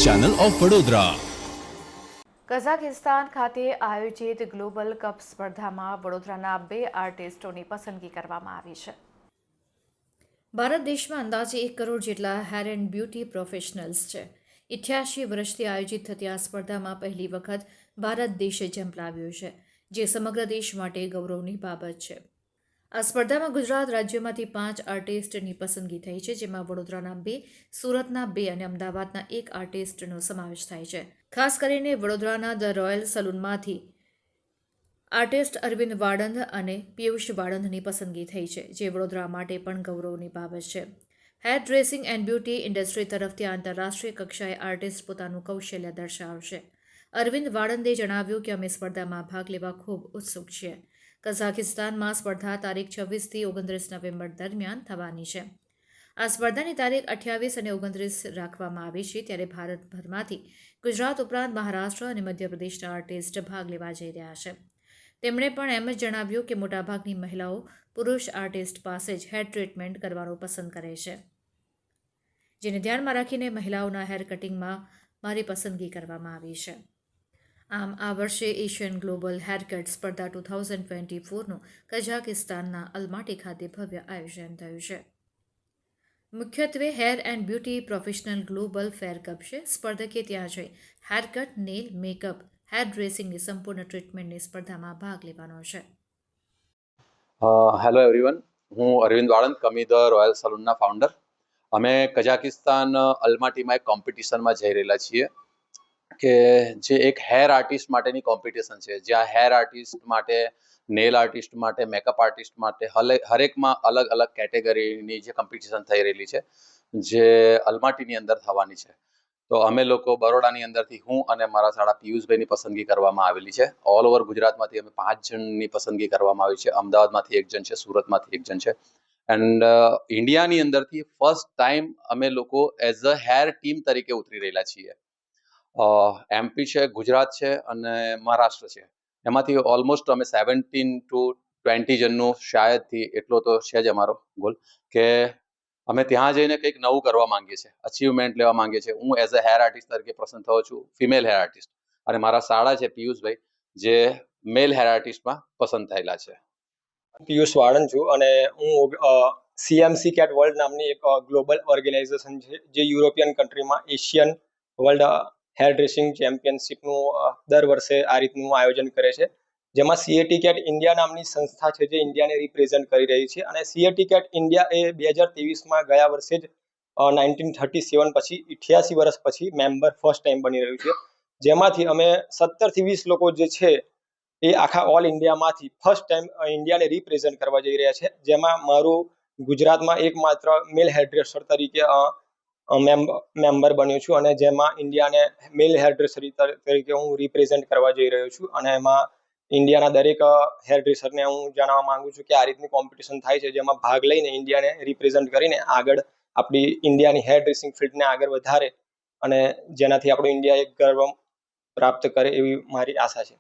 Channel of Vadodara. Kazakhstan ખાતે આયોજિત global cup સ્પર્ધામાં વડોદરાના 2 આર્ટિસ્ટોની પસંદગી કરવામાં આવી છે। ભારત દેશમાં અંદાજે 1 કરોડ જેટલા હેર એન્ડ બ્યુટી પ્રોફેશનલ્સ છે। 88 વર્ષથી આયોજિત થતી આ સ્પર્ધામાં પહેલી વખત ભારત દેશે ઝંપલાવ્યું છે, જે સમગ્ર દેશ માટે ગૌરવની બાબત છે। આ સ્પર્ધામાં ગુજરાત રાજ્યમાંથી 5 આર્ટિસ્ટની પસંદગી થઈ છે, જેમાં વડોદરાના 2, સુરતના 2 અને અમદાવાદના 1 આર્ટિસ્ટનો સમાવેશ થાય છે। ખાસ કરીને વડોદરાના ધ રોયલ સલૂનમાંથી આર્ટિસ્ટ અરવિંદ વાડંદ અને પિયુષ વાડંદની પસંદગી થઈ છે, જે વડોદરા માટે પણ ગૌરવની બાબત છે। Hair dressing and beauty industry તરફથી આંતરરાષ્ટ્રીય કક્ષાએ આર્ટિસ્ટ પોતાનું કૌશલ્ય દર્શાવશે। અરવિંદ વાડંદે જણાવ્યું કે અમે સ્પર્ધામાં ભાગ લેવા ખૂબ ઉત્સુક છીએ। કઝાકિસ્તાનમાં સ્પર્ધા તારીખ 26થી 29 નવેમ્બર દરમિયાન થવાની છે। આ સ્પર્ધાની તારીખ 28 અને 29 રાખવામાં આવી છે, ત્યારે ભારતભરમાંથી ગુજરાત ઉપરાંત મહારાષ્ટ્ર અને મધ્યપ્રદેશના આર્ટિસ્ટ ભાગ લેવા જઈ રહ્યા છે। તેમણે પણ એમ જ જણાવ્યું કે મોટાભાગની મહિલાઓ પુરુષ આર્ટિસ્ટ પાસે જ હેર ટ્રીટમેન્ટ કરવાનું પસંદ કરે છે, જેને ધ્યાનમાં રાખીને મહિલાઓના હેર કટિંગમાં મારી પસંદગી કરવામાં આવી છે। આમ આ વર્ષે એશિયન ગ્લોબલ હેરકટ સ્પર્ધા 2024નું કઝાકિસ્તાનના અલમાટી ખાતે ભવ્ય આયોજન થયું છે। મુખ્યત્વે hair and beauty professional global fair cup છે। સ્પર્ધકે ત્યાં જઈ હેરકટ, નેલ, મેકઅપ, હેર ડ્રેસિંગની સંપૂર્ણ ટ્રીટમેન્ટની સ્પર્ધામાં ભાગ લેવાનો છે। હેલો એવરીવન, હું અરવિંદ વાળંદ, કમી ધ રોયલ સલૂનના ફાઉન્ડર। અમે કઝાકિસ્તાન અલમાટીમાં એક કોમ્પિટિશનમાં જઈ રહેલા છીએ કે જે એક હેર આર્ટિસ્ટ માટેની કોમ્પિટિશન છે, જ્યાં હેર આર્ટિસ્ટ માટે, નેલ આર્ટિસ્ટ માટે, મેકઅપ આર્ટિસ્ટ માટે હરેકમાં અલગ અલગ કેટેગરીની જે કોમ્પિટિશન થઈ રહેલી છે, જે અલમાટીની અંદર થવાની છે। તો અમે લોકો બરોડાની અંદરથી હું અને મારા સાળા પિયુષભાઈની પસંદગી કરવામાં આવેલી છે। ઓલ ઓવર ગુજરાતમાંથી અમે 5 જણની પસંદગી કરવામાં આવી છે। અમદાવાદમાંથી 1 જણ છે, સુરતમાંથી 1 જણ છે, એન્ડ ઇન્ડિયાની અંદરથી ફર્સ્ટ ટાઈમ અમે લોકો એઝ અ હેર ટીમ તરીકે ઉતરી રહેલા છીએ। એમપી છે, ગુજરાત છે અને મહારાષ્ટ્ર છે। એમાંથી ઓલમોસ્ટ અમે 17 to 20 જણનું શાયદથી એટલો તો છે જ અમારો ગોલ કે અમે ત્યાં જઈને કંઈક નવું કરવા માંગીએ છીએ, અચીવમેન્ટ લેવા માંગીએ છીએ। હું એઝ અ હેર આર્ટિસ્ટ તરીકે પસંદ થયો છું, ફિમેલ હેર આર્ટિસ્ટ, અને મારા સાળા છે પિયુષભાઈ, જે મેલ હેર આર્ટિસ્ટમાં પસંદ થયેલા છે। પિયુષ વાળંદ છું અને હું સીએમસી કેટ વર્લ્ડ નામની એક ગ્લોબલ ઓર્ગેનાઇઝેશન છે, જે યુરોપિયન કન્ટ્રીમાં એશિયન વર્લ્ડ હેર ડ્રેસિંગ ચેમ્પિયનશિપનું દર વર્ષે આ રીતનું આયોજન કરે છે, જેમાં સીએટી કેટ ઇન્ડિયા નામની સંસ્થા છે, જે ઇન્ડિયાને રિપ્રેઝન્ટ કરી રહી છે। અને સીએટી કેટ ઇન્ડિયા એ 2023માં ગયા વર્ષે જ 1937 પછી 88 વર્ષ પછી મેમ્બર ફર્સ્ટ ટાઈમ બની રહ્યું છે, જેમાંથી અમે 17 થી 20 લોકો જે છે એ આખા ઓલ ઇન્ડિયામાંથી ફર્સ્ટ ટાઈમ ઇન્ડિયાને રિપ્રેઝન્ટ કરવા જઈ રહ્યા છે, જેમાં મારું ગુજરાતમાં એકમાત્ર મેલ હેર ડ્રેસર તરીકે મેમ્બર બન્યો છું, અને જેમાં ઇન્ડિયાને મેલ હેર ડ્રેસર તરીકે હું રિપ્રેઝન્ટ કરવા જઈ રહ્યો છું। અને એમાં ઇન્ડિયાના દરેક હેર ડ્રેસરને હું જણાવવા માંગુ છું કે આ રીતની કોમ્પિટિશન થાય છે, જેમાં ભાગ લઈને ઇન્ડિયાને રિપ્રેઝન્ટ કરીને આગળ આપણી ઇન્ડિયાની હેર ડ્રેસિંગ ફિલ્ડને આગળ વધારે અને જેનાથી આપણું ઇન્ડિયા એક ગર્વ પ્રાપ્ત કરે એવી મારી આશા છે।